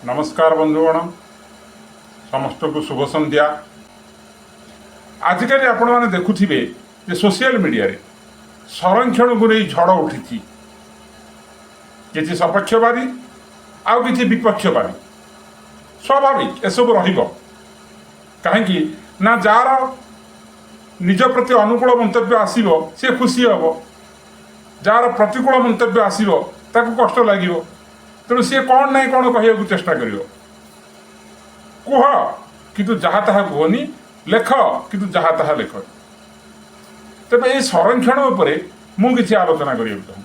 नमस्कार बंधुगण समस्त को शुभ संध्या। आजिकल आपण मैंने देखुथिबे जे सोशल मीडिया रे संरक्षण को नहीं झड़ उठी किसी सपक्षवादी आउ किसी विपक्षवादी स्वाभाविक एसबू रही ना जार निज प्रति अनुकूल मंतव्य आसीबो से खुशी हम जार प्रतिकूल मंतव्य आसीबो ताकू कष्ट लागिबो तेणु सी कौन ना कौन कह चेष्टा कर कुह किंतु जहाँ ताहा कहनी लेख किंतु जहाँ ताहा लेख। तेज ये संरक्षण उपरे मु किसी आलोचना करिया चाहूँ।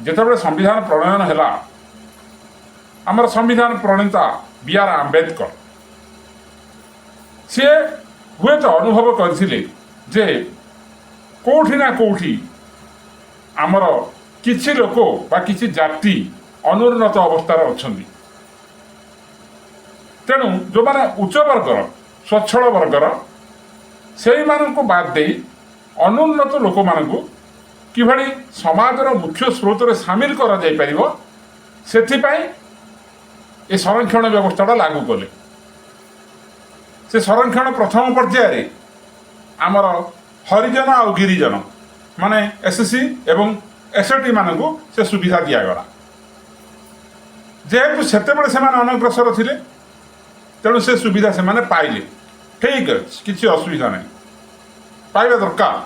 जितेबाला संविधान प्रणयन है आमर संविधान प्रणेता बी.आर. आंबेडकर सी हुए तो अनुभव करथिले जे कोठी ना कोठी आमर किछि लोक बा किछि जाति अनुन्नत अवस्थार अछंती तेणु जो माने उच्च वर्गर स्वच्छल वर्गर से मानक बाद दे अनुन्नत लोक मानक किभଳି समाजर मुख्य स्रोत रे शामिल करा जाय परिबो सेथिपाई ए संरक्षण व्यवस्था लागू कले। से संरक्षण प्रथम पर्याय रे आमर हरिजन आ गिरिजन माने एससी एवं एसटी मानक से सुविधा दिगला जेहेतु से अनग्रसर थिले तेणु से सुविधा से माने पाइले ठीक अच्छे किसी असुविधा नहीं पाइबा दरकार।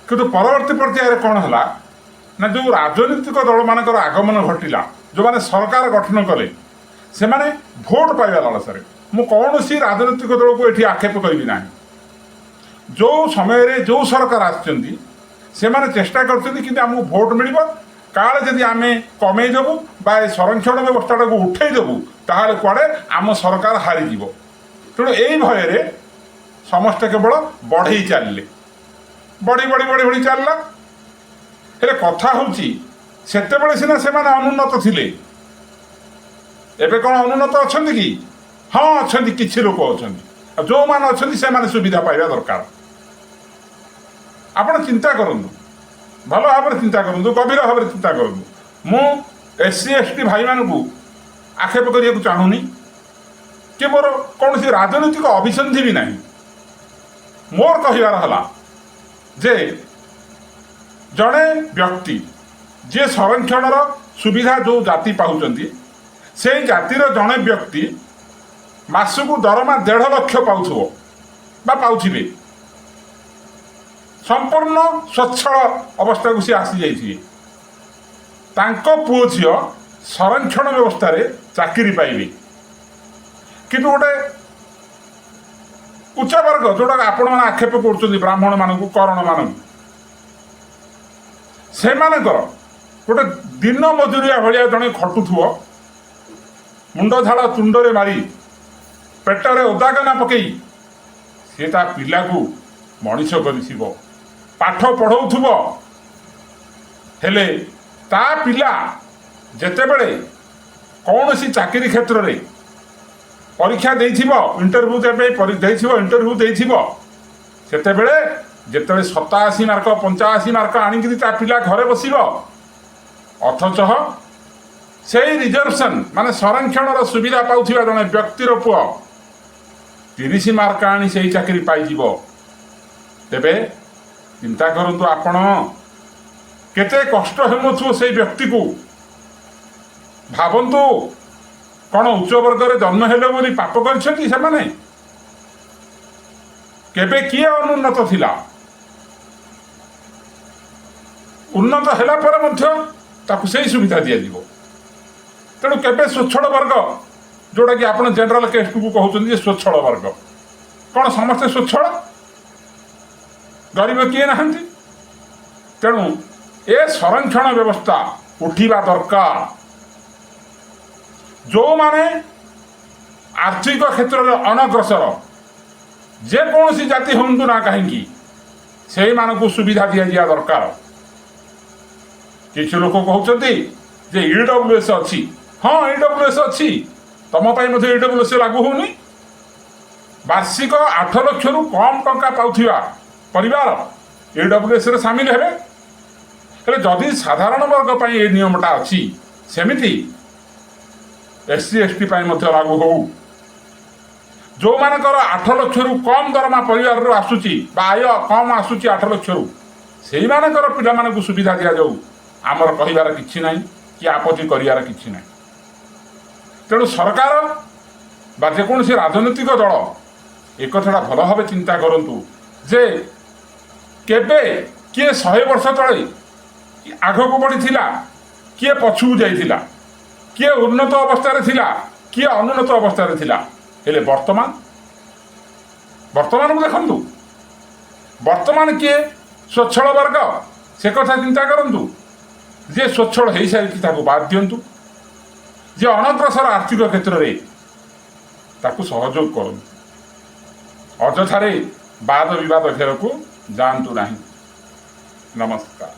किंतु परवर्ती पर्याय कौन है ना जो राजनीतिक दल मान आगमन घटिला जो माने सरकार गठन कले से माने भोट पाइबा लालसारे मु कौन सी राजनीतिक दल को ये आक्षेप करी ना जो समय जो सरकार आसचंदी से माने चेष्टा करछंती कि आमको भोट मिलिबो काले जदि आमे कमे देबु बा संरक्षण व्यवस्था को उठे देबु ताहाले कुआडे आम सरकार हारी जीवो। तेणु यही भय समस्त केवल बढ़ई चलिले बढ़ी बढ़ी बढ़ी बढ़ी चलला हेले कथा होची सेतेबेले सिना से माने अनुन्नत थिले एबे कोन अनुन्नत अछंती कि हाँ अछंती किछि लोक अछंती जो मान अछंती से माने सुविधा पाइबा दरकार। आपण चिंता करंतु भल भाव चिंता करूँ गभीर भाव चिंता करूँ मु एससी एसटी भाई मानू आक्षेप करने चाहूनी कि मोर कौन सी राजनीतिक अभिसंधि भी नहीं मोर कहबार है जे जड़े व्यक्ति जे संरक्षण सुविधा जो जाति पाँच से जातिर जड़े व्यक्ति मासकू दरमा 1.5 लाख पाउथिबे संपूर्ण स्वच्छल अवस्था को सी आसी जाइए पुओ झील संरक्षण व्यवस्था रे चाकरी पाइबे किंतु गोटे उच्च वर्ग जोटा आपण मैंने आक्षेप कर ब्राह्मण मानक करण मानक से गोटे दिन मजुरिया भाया जड़े खटुथो मुंड झाड़ तुंडे मारी पेटरे ओदागना पकई सी ता पिला को मनीष कर पाठ पढ़ाउथुब हेले ता पिला जेतेबेले कौन सी चाकरी क्षेत्र रे परीक्षा देइथिबो इंटरव्यू इंटरव्यू देइथिबो सेतेबेले जेतेबेले 87 मार्क 85 मार्क आनिकि ता पिला घरे बसिबो अथच से रिजर्वेशन माने संरक्षण सुविधा पाउथिबा जने व्यक्तिर पुओ 30 मार्क आनी से चाकरी पाई जीवो तेबे चिंता करंतु आपण केते कष्ट हेउथो से व्यक्ति को भावंतु कौन उच्च वर्ग रे जन्म हेले बोली पाप करछंती से माने केबे किए अनुन्नत थिला उन्नत हेला पर मध्य ताकु सही सुविधा दिया जीवो। तेणु केबे स्वच्छल वर्ग जोड़ा कि आपण जनरल केस को कहउछंती स्वच्छल वर्ग कौन समस्त स्वच्छल गरीब किए नहांती। तेणु ए संरक्षण व्यवस्था उठिबा दरकार जो माने आर्थिक क्षेत्र में अनग्रसर जेकोसी जाति हूँ ना कहीं से मानक सुविधा दि जा दरकार। किसी लोक कहते जे ईडब्ल्यूएस अच्छी हाँ ईडब्ल्यूएस अच्छी तुम ईडब्ल्यूएस लागू होनी वार्षिक 8 लाख रु कम टंका पाउथिबा परिवार ईडब्ल्यूएस रे सामिल हेबे जदि साधारण वर्ग ये नियमटा अच्छी सेमिति SC ST ପାଇଁ ମଧ୍ୟ ଲାଗୁ ହଉ। ଯେଉଁମାନଙ୍କର 8 ଲକ୍ଷରୁ କମ୍ ଦରମା ପରିବାରରୁ ଆସୁଛି ବା ଆୟ କମ୍ ଆସୁଛି 8 ଲକ୍ଷରୁ, ସେଇମାନଙ୍କର ପିଲାମାନଙ୍କୁ ସୁବିଧା ଦିଆଯାଉ। ଆମର କହିବାର କିଛି ନାହିଁ କି ଆପତ୍ତି କରିବାର କିଛି ନାହିଁ। ତେଣୁ ସରକାର ବା ଯେକୌଣସି ରାଜନୈତିକ ଦଳ ଏ କଥାଟା ଭଲ ଭାବେ ଚିନ୍ତା କରନ୍ତୁ ଯେ କେବେ କିଏ 100 ବର୍ଷ ତଳେ ଆଗକୁ ବଢ଼ିଥିଲା, କିଏ ପଛକୁ ଯାଇଥିଲା, କିଏ ଉନ୍ନତ ଅବସ୍ଥାରେ ଥିଲା, କିଏ ଅନୁନ୍ନତ ଅବସ୍ଥାରେ ଥିଲା। ହେଲେ ବର୍ତ୍ତମାନକୁ ଦେଖନ୍ତୁ। ବର୍ତ୍ତମାନ କିଏ ସ୍ୱଚ୍ଛଳ ବର୍ଗ ସେ କଥା ଚିନ୍ତା କରନ୍ତୁ। ଯିଏ ସ୍ୱଚ୍ଛଳ ହେଇସାରିଛି ତାକୁ ବାଦ ଦିଅନ୍ତୁ। ଯିଏ ଅନଗ୍ରସର ଆର୍ଥିକ କ୍ଷେତ୍ରରେ ତାକୁ ସହଯୋଗ କରନ୍ତୁ। ଅଯଥାରେ ବାଦ ବିବାଦ ଘେରକୁ ଯାଆନ୍ତୁ ନାହିଁ। ନମସ୍କାର।